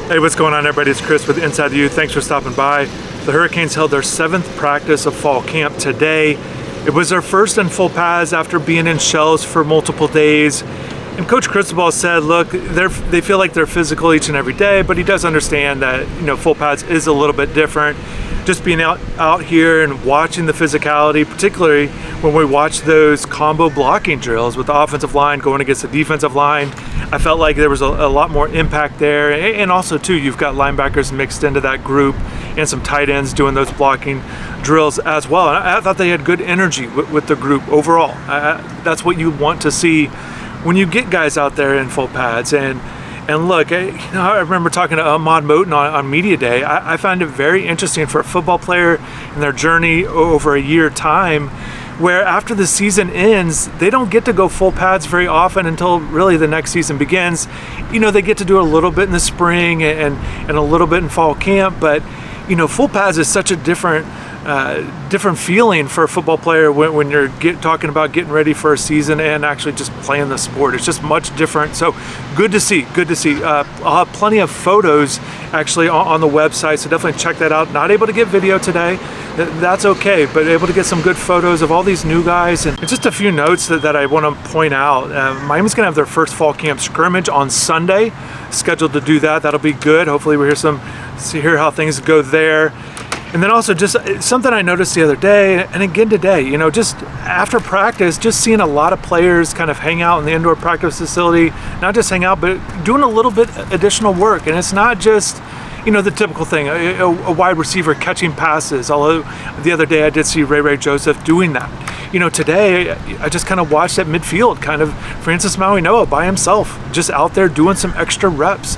Hey, what's going on, everybody? It's Chris with InsideTheU. Thanks for stopping by. The Hurricanes held their 7th practice of fall camp today. It was their first in full pads after being in shells for multiple days. And Coach Cristobal said, look, they feel like they're physical each and every day, but he does understand that, full pads is a little bit different. Just being out here and watching the physicality, particularly when we watch those combo blocking drills with the offensive line going against the defensive line, I felt like there was a lot more impact there. And also, too, you've got linebackers mixed into that group and some tight ends doing those blocking drills as well. And I thought they had good energy with the group overall. That's what you want to see when you get guys out there in full pads. And look, I remember talking to Ahmad Moten on Media Day. I found it very interesting for a football player in their journey over a year time, where after the season ends, they don't get to go full pads very often until really the next season begins. They get to do a little bit in the spring and a little bit in fall camp, but full pads is such a different feeling for a football player when you're talking about getting ready for a season and actually just playing the sport. It's just much different. So good to see. I'll have plenty of photos actually on the website, so definitely check that out. Not able to get video today, that's okay, but able to get some good photos of all these new guys. And just a few notes that I want to point out. Miami's going to have their first fall camp scrimmage on Sunday, scheduled to do that. That'll be good. Hopefully we hear how things go there. And then also just something I noticed the other day, and again today, just after practice, just seeing a lot of players kind of hang out in the indoor practice facility, not just hang out, but doing a little bit additional work. And it's not just, the typical thing, a wide receiver catching passes, although the other day I did see Ray Joseph doing that. Today I just kind of watched at midfield, kind of Francis Mauigoa by himself, just out there doing some extra reps.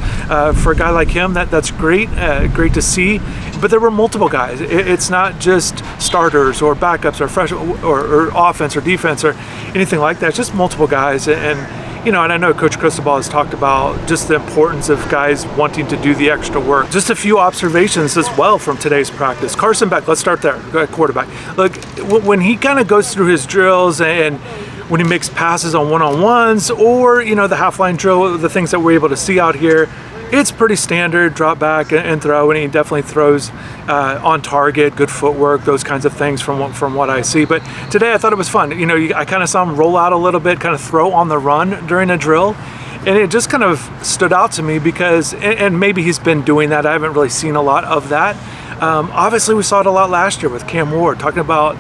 For a guy like him, that's great to see. But there were multiple guys. It's not just starters or backups or fresh or offense or defense or anything like that. It's just multiple guys. And I know Coach Cristobal has talked about just the importance of guys wanting to do the extra work. Just a few observations as well from today's practice. Carson Beck, let's start there, quarterback. Look, when he kind of goes through his drills and when he makes passes on one-on-ones or, the half-line drill, the things that we're able to see out here, it's pretty standard, drop back and throw, and he definitely throws on target, good footwork, those kinds of things from what I see. But today I thought it was fun. I kind of saw him roll out a little bit, kind of throw on the run during a drill, and it just kind of stood out to me because, and maybe he's been doing that, I haven't really seen a lot of that. Obviously we saw it a lot last year with Cam Ward, talking about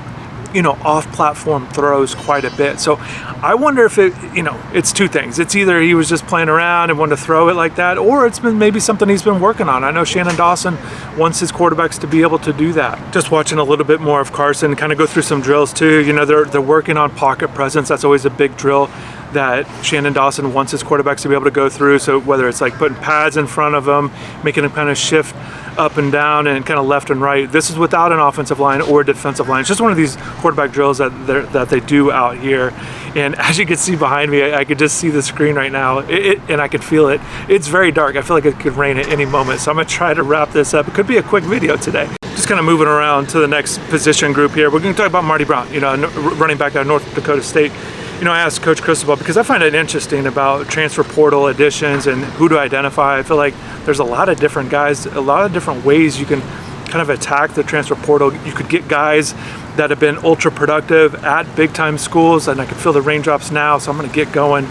off-platform throws quite a bit. So I wonder if it's two things. It's either he was just playing around and wanted to throw it like that, or it's been maybe something he's been working on. I know Shannon Dawson wants his quarterbacks to be able to do that. Just watching a little bit more of Carson, kind of go through some drills too. They're working on pocket presence. That's always a big drill that Shannon Dawson wants his quarterbacks to be able to go through. So whether it's like putting pads in front of them, making them kind of shift up and down and kind of left and right. This is without an offensive line or defensive line. It's just one of these quarterback drills that they do out here. And as you can see behind me, I could just see the screen right now, and I could feel it. It's very dark. I feel like it could rain at any moment. So I'm going to try to wrap this up. It could be a quick video today. Just kind of moving around to the next position group here. We're going to talk about Marty Brown, running back out of North Dakota State. I asked Coach Cristobal because I find it interesting about transfer portal additions and who to identify. I feel like there's a lot of different guys, a lot of different ways you can kind of attack the transfer portal. You could get guys that have been ultra productive at big time schools, and I can feel the raindrops now, so I'm going to get going.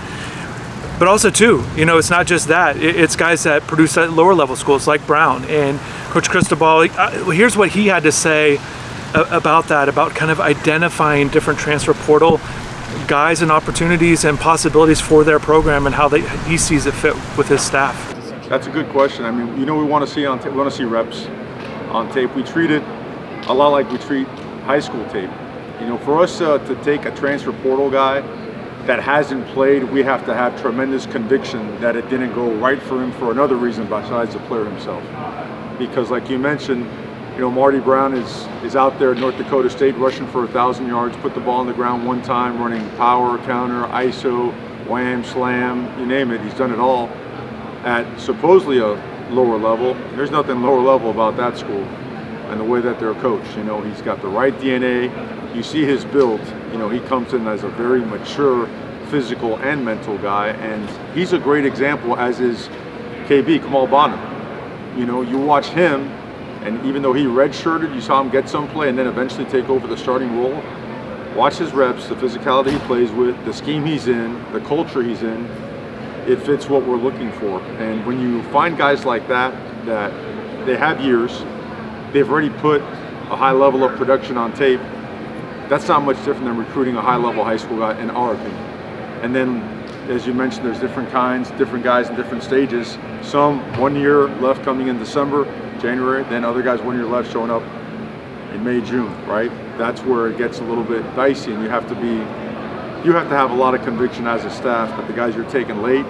But also too, it's not just that. It's guys that produce at lower level schools like Brown. And Coach Cristobal, here's what he had to say about that, about kind of identifying different transfer portal guys and opportunities and possibilities for their program and how he sees it fit with his staff. That's a good question. I mean, we want to see we want to see reps on tape. We treat it a lot like we treat high school tape. For us to take a transfer portal guy that hasn't played, we have to have tremendous conviction that it didn't go right for him for another reason besides the player himself. Because like you mentioned, Marty Brown is out there at North Dakota State rushing for 1,000 yards, put the ball on the ground one time, running power, counter, ISO, wham, slam, you name it. He's done it all at supposedly a lower level. There's nothing lower level about that school and the way that they're coached. He's got the right DNA. You see his build. He comes in as a very mature physical and mental guy, and he's a great example, as is KB, Kamal Bonham. You know, you watch him, and even though he redshirted, you saw him get some play and then eventually take over the starting role. Watch his reps, the physicality he plays with, the scheme he's in, the culture he's in. It fits what we're looking for. And when you find guys like that they have years, they've already put a high level of production on tape, that's not much different than recruiting a high-level high school guy, in our opinion. And then, as you mentioned, there's different kinds, different guys in different stages. Some 1 year left coming in December, January, then other guys 1 year left showing up in May, June, right? That's where it gets a little bit dicey, and you have to have a lot of conviction as a staff that the guys you're taking late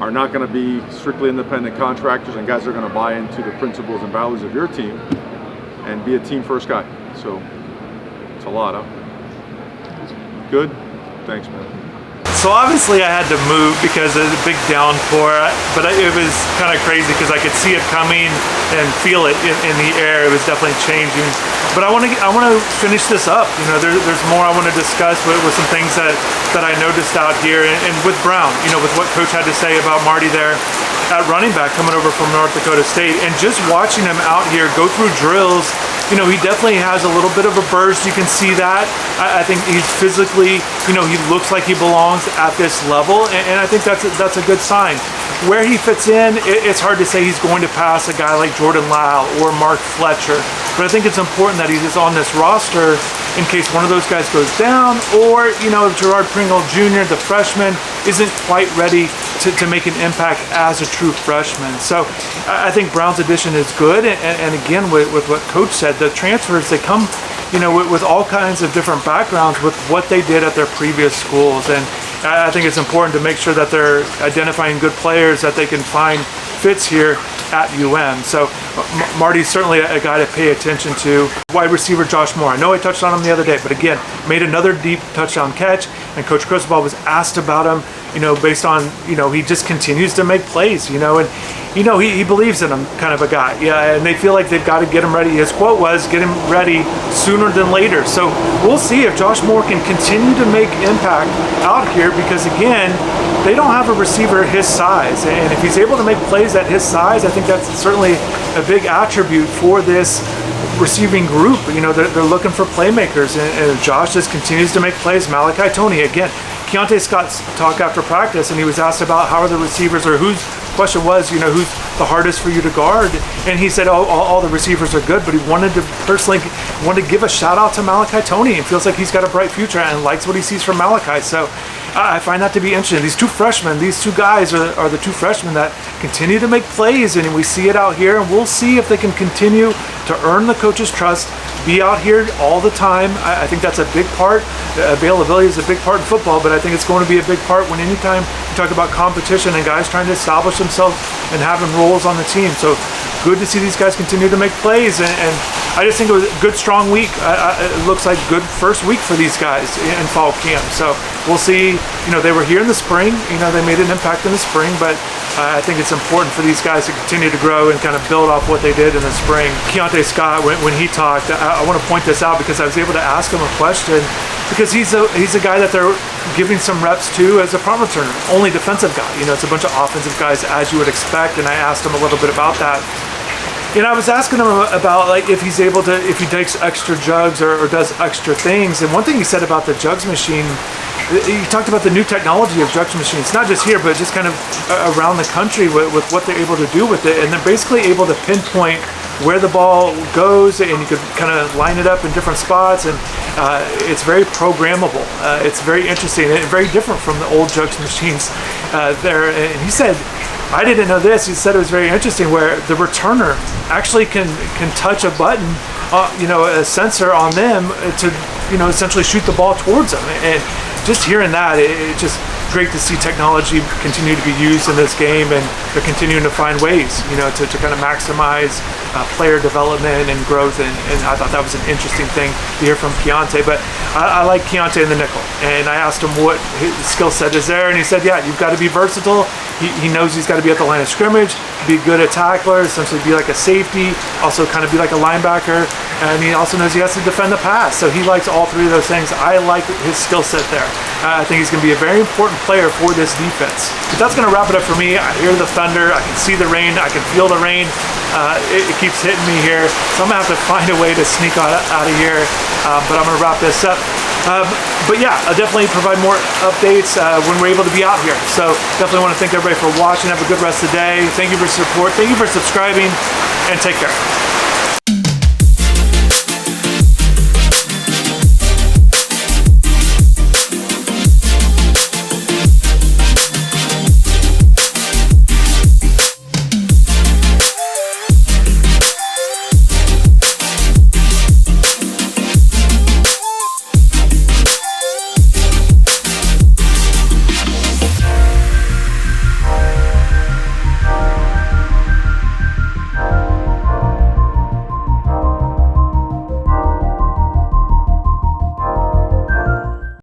are not going to be strictly independent contractors, and guys are going to buy into the principles and values of your team and be a team first guy. So it's a lot, huh? Good? Thanks, man. So obviously I had to move because of the big downpour, but it was kind of crazy because I could see it coming and feel it in the air. It was definitely changing. But I want to finish this up. You know, there's more I want to discuss with some things that I noticed out here, and with Brown, you know, with what Coach had to say about Marty there at running back coming over from North Dakota State, and just watching him out here go through drills. You know, he definitely has a little bit of a burst. You can see that. I think he's physically, you know, he looks like he belongs at this level, and I think that's a good sign. Where he fits in, it's hard to say he's going to pass a guy like Jordan Lau or Mark Fletcher, but I think it's important that he's on this roster in case one of those guys goes down, or, you know, Gerard Pringle Jr., the freshman, isn't quite ready to make an impact as a true freshman. So I think Brown's addition is good, and again, with what Coach said, the transfers, they come, you know, with all kinds of different backgrounds with what they did at their previous schools, and I think it's important to make sure that they're identifying good players that they can find fits here at UM. So Marty's certainly a guy to pay attention to. Wide receiver Josh Moore, I know I touched on him the other day, but again, made another deep touchdown catch, and Coach Cristobal was asked about him, you know, based on, you know, he just continues to make plays, you know, and, you know, he believes in him, kind of a guy. Yeah, and they feel like they've got to get him ready. His quote was, get him ready sooner than later. So we'll see if Josh Moore can continue to make impact out here, because again, they don't have a receiver his size, and if he's able to make plays at his size, I think that's certainly a big attribute for this receiving group. You know, they're looking for playmakers, and Josh just continues to make plays. Malachi Tony, again, Keionte Scott talked after practice, and he was asked about how are the receivers, or whose question was, you know, who's the hardest for you to guard, and he said, oh, all the receivers are good, but he wanted to give a shout out to Malachi Tony, and feels like he's got a bright future and likes what he sees from Malachi. So I find that to be interesting. These two freshmen, these two guys are the two freshmen that continue to make plays, and we see it out here, and we'll see if they can continue to earn the coach's trust, be out here all the time. I think that's a big part. Availability is a big part in football, but I think it's going to be a big part when anytime you talk about competition and guys trying to establish themselves and having roles on the team. So good to see these guys continue to make plays, and I just think it was a good, strong week. It looks like good first week for these guys in fall camp. So we'll see. You know, they were here in the spring. You know, they made an impact in the spring, but I think it's important for these guys to continue to grow and kind of build off what they did in the spring. Keionte Scott, when he talked, I want to point this out because I was able to ask him a question, because he's a guy that they're giving some reps to as a punt returner, only defensive guy. You know, it's a bunch of offensive guys as you would expect, and I asked him a little bit about that. And I was asking him about, like, if he's able to, if he takes extra jugs or does extra things. And one thing he said about the jugs machine, he talked about the new technology of jugs machines, not just here, but just kind of around the country with what they're able to do with it. And they're basically able to pinpoint where the ball goes, and you could kind of line it up in different spots, and it's very programmable. It's very interesting and very different from the old jugs machines there. And he said, I didn't know this. He said it was very interesting where the returner actually can touch a button, you know, a sensor on them to, you know, essentially shoot the ball towards them. And just hearing that, it's just great to see technology continue to be used in this game, and they're continuing to find ways, you know, to kind of maximize player development and growth. And I thought that was an interesting thing to hear from Keionte. But I like Keionte in the nickel, and I asked him what his skill set is there, and he said, yeah, you've got to be versatile. He knows he's got to be at the line of scrimmage, be good at tackler, essentially be like a safety, also kind of be like a linebacker. and he also knows he has to defend the pass. So he likes all three of those things. I like his skill set there. I think he's going to be a very important player for this defense. But that's going to wrap it up for me. I hear the thunder. I can see the rain. I can feel the rain. It keeps hitting me here. So I'm going to have to find a way to sneak out of here. But I'm going to wrap this up. But yeah, I'll definitely provide more updates when we're able to be out here. So definitely want to thank everybody for watching. Have a good rest of the day. Thank you for your support. Thank you for subscribing, and take care.